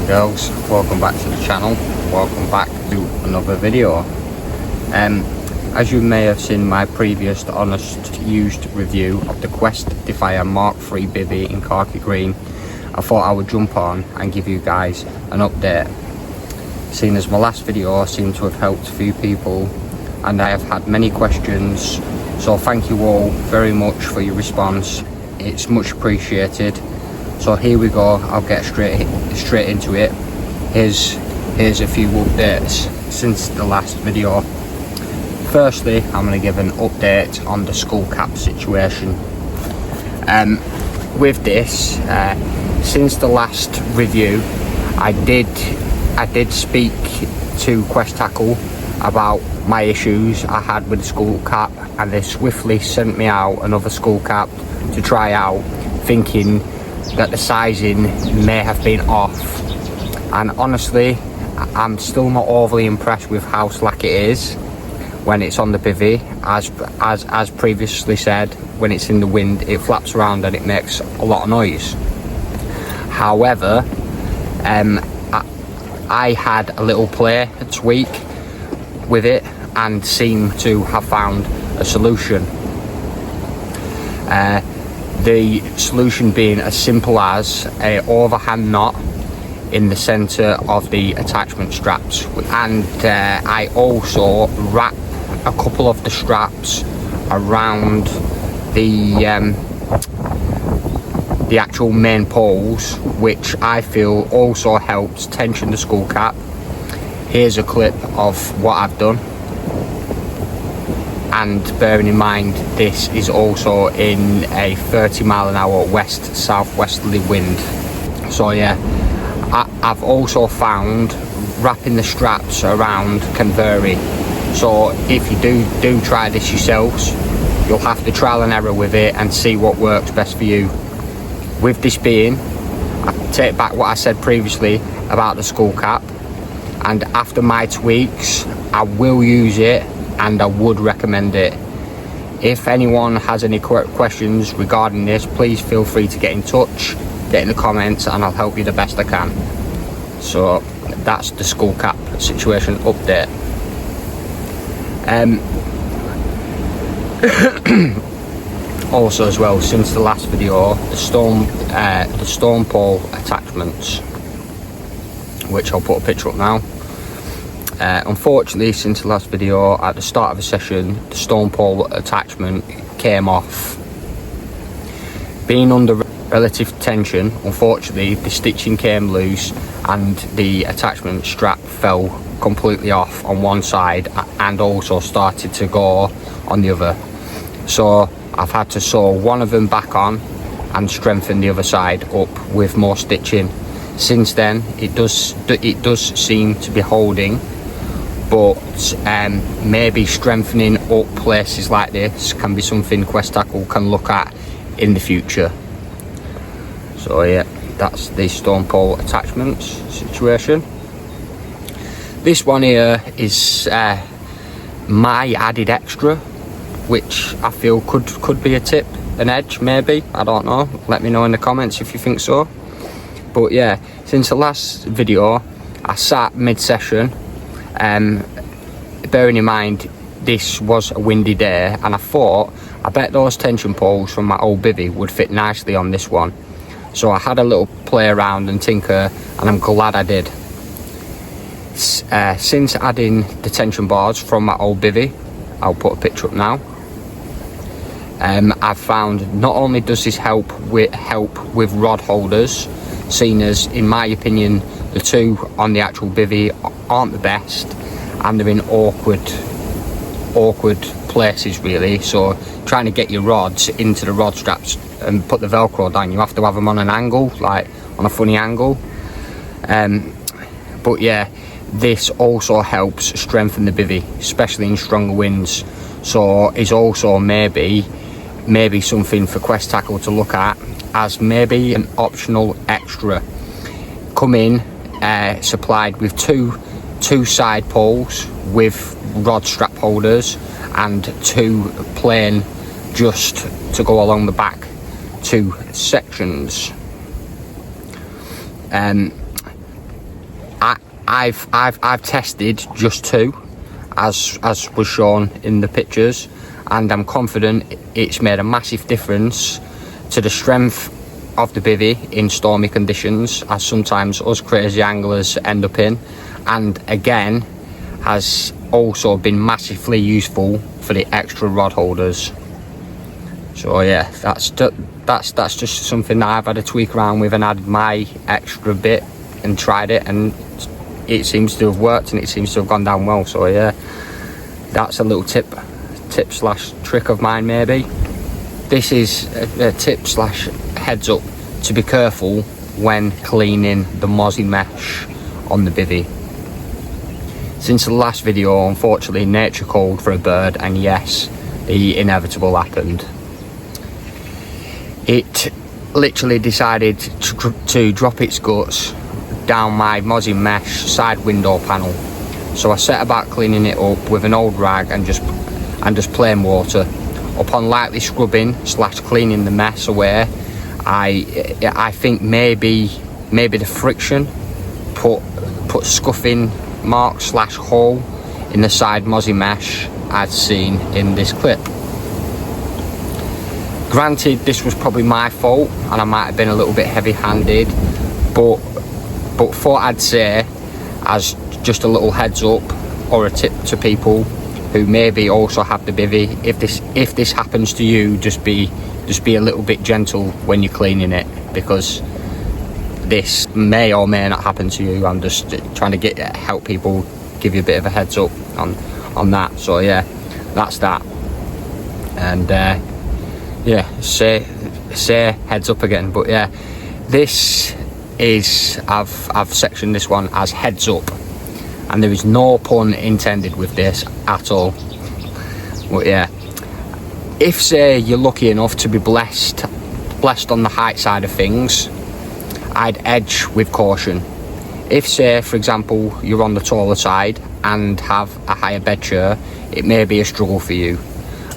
and girls, welcome back to the channel. Welcome back to another video. As you may have seen my previous honest used review of the Quest Defier Mark III Bivvy in khaki green, I thought I would jump on and give you guys an update. Seeing as my last video seemed to have helped a few people and I have had many questions, so thank you all very much for your response. It's much appreciated. So here we go, I'll get straight into it. Here's a few updates since the last video. Firstly, I'm going to give an update on the skull cap situation. With this, since the last review, I did speak to Quest Tackle about my issues I had with the skull cap, and they swiftly sent me out another skull cap to try out, thinking that the sizing may have been off. And honestly, I'm still not overly impressed with how slack it is when it's on the bivvy. As previously said, when it's in the wind it flaps around and it makes a lot of noise. However, I had a little play tweak with it and seem to have found a solution. The solution being as simple as a overhand knot in the center of the attachment straps, and I also wrap a couple of the straps around the actual main poles, which I feel also helps tension the skull cap. Here's a clip of what I've done, and bearing in mind this is also in a 30-mile-an-hour west-southwesterly wind. So yeah, I've also found wrapping the straps around can vary. So if you do try this yourselves, you'll have to trial and error with it and see what works best for you. With this being, I take back what I said previously about the skull cap, and after my tweaks I will use it and I would recommend it. If anyone has any questions regarding this, please feel free to get in touch, get in the comments, and I'll help you the best I can. So that's the skull cap situation update. Also as well, since the last video, the stone pole attachments, which I'll put a picture up now. Unfortunately, since the last video, at the start of the session, the stone pole attachment came off. Being under relative tension, unfortunately the stitching came loose and the attachment strap fell completely off on one side and also started to go on the other. So I've had to sew one of them back on and strengthen the other side up with more stitching. Since then it does seem to be holding, but maybe strengthening up places like this can be something Quest Tackle can look at in the future. So yeah, that's the stone pole attachments situation. This one here is my added extra, which I feel could be a tip, an edge maybe, I don't know. Let me know in the comments if you think so. But yeah, since the last video I sat mid-session, bearing in mind this was a windy day, and I thought I bet those tension poles from my old bivvy would fit nicely on this one. So I had a little play around and tinker, and I'm glad I did. Since adding the tension bars from my old bivvy, I'll put a picture up now, I've found not only does this help with rod holders, seeing as in my opinion the two on the actual bivvy aren't the best and they're in awkward places really. So trying to get your rods into the rod straps and put the velcro down, you have to have them on an angle, like on a funny angle. But yeah, this also helps strengthen the bivvy, especially in stronger winds. So is also maybe something for Quest Tackle to look at as maybe an optional extra. Come in supplied with two side poles with rod strap holders and two plain just to go along the back, two sections. I've tested just 2, as was shown in the pictures, and I'm confident it's made a massive difference to the strength of the bivvy in stormy conditions, as sometimes us crazy anglers end up in, and again has also been massively useful for the extra rod holders. So yeah, that's just something that I've had a tweak around with and added my extra bit and tried it, and it seems to have worked and it seems to have gone down well. So yeah, that's a little tip slash trick of mine maybe. This is a tip slash heads up to be careful when cleaning the mozzie mesh on the bivvy. Since the last video, unfortunately nature called for a bird, and yes, the inevitable happened. It literally decided to drop its guts down my mozzie mesh side window panel. So I set about cleaning it up with an old rag and just plain water. Upon lightly scrubbing slash cleaning the mess away, I think maybe the friction put scuffing mark slash hole in the side mozzie mesh I'd seen in this clip. Granted, this was probably my fault and I might have been a little bit heavy-handed, but thought I'd say as just a little heads up or a tip to people who maybe also have the bivvy, if this happens to you, just be a little bit gentle when you're cleaning it, because this may or may not happen to you. I'm just trying to help people, give you a bit of a heads up on that. So yeah, that's that. And yeah, say heads up again. But yeah, this is I've sectioned this one as heads up, and there is no pun intended with this at all. But yeah, if say you're lucky enough to be blessed on the height side of things, I'd edge with caution. If say for example you're on the taller side and have a higher bed chair, it may be a struggle for you.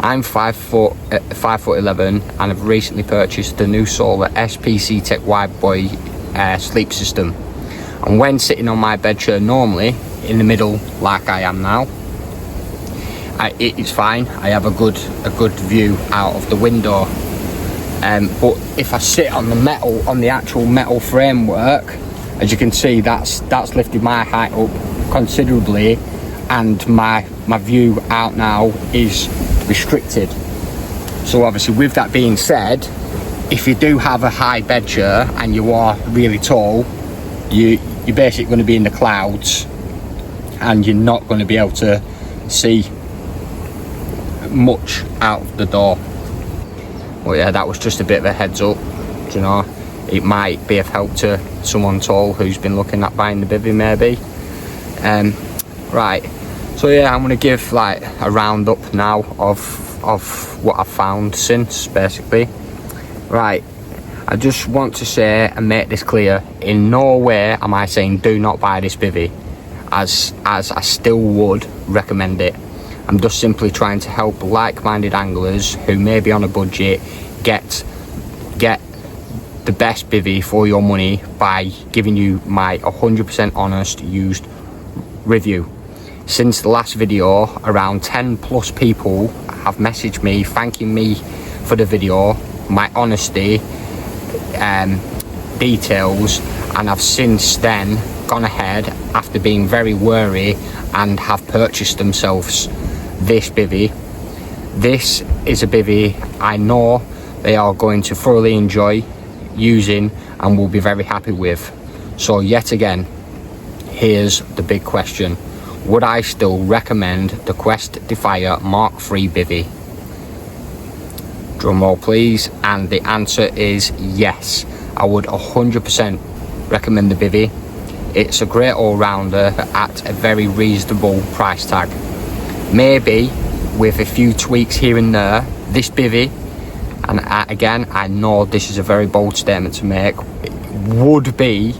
I'm 5'11" and have recently purchased the new solar SPC Tech Wide Boy sleep system, and when sitting on my bed chair normally in the middle like I am now, it's fine. I have a good view out of the window, but if I sit on the actual metal framework, as you can see, that's lifted my height up considerably, and my view out now is restricted. So obviously, with that being said, if you do have a high bed chair and you are really tall, you're basically going to be in the clouds and you're not going to be able to see much out the door. Well yeah, that was just a bit of a heads up. You know, it might be of help to someone tall who's been looking at buying the bivvy maybe. Right, so yeah, I'm going to give like a roundup now of what I've found since, basically. Right, I just want to say and make this clear, in no way am I saying do not buy this bivvy, as I still would recommend it. I'm just simply trying to help like-minded anglers who may be on a budget get the best bivvy for your money by giving you my 100% honest used review. Since the last video, around 10 plus people have messaged me thanking me for the video, my honesty, details, and I've since then gone ahead after being very wary and have purchased themselves this bivvy. This is a bivvy I know they are going to thoroughly enjoy using and will be very happy with. So yet again, here's the big question: would I still recommend the Quest Defier Mark III bivvy? Drum roll please. And the answer is yes, I would 100% recommend the bivvy. It's a great all-rounder at a very reasonable price tag. Maybe with a few tweaks here and there, this bivvy, and again I know this is a very bold statement to make, would be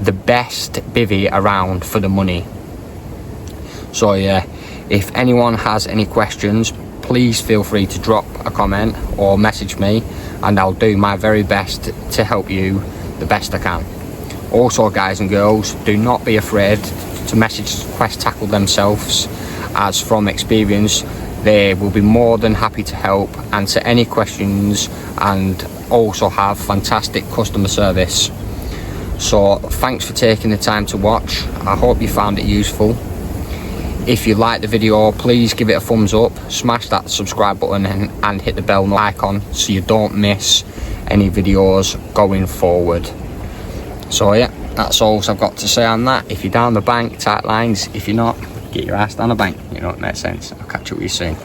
the best bivvy around for the money. So yeah, if anyone has any questions, please feel free to drop a comment or message me, and I'll do my very best to help you the best I can. Also guys and girls, do not be afraid to message Quest Tackle themselves, as from experience they will be more than happy to help, answer any questions, and also have fantastic customer service. So thanks for taking the time to watch. I hope you found it useful. If you liked the video, please give it a thumbs up, smash that subscribe button and hit the bell icon so you don't miss any videos going forward. So yeah, that's all I've got to say on that. If you're down the bank, tight lines. If you're not, get your ass down the bank. You know, it makes sense. I'll catch up with you soon.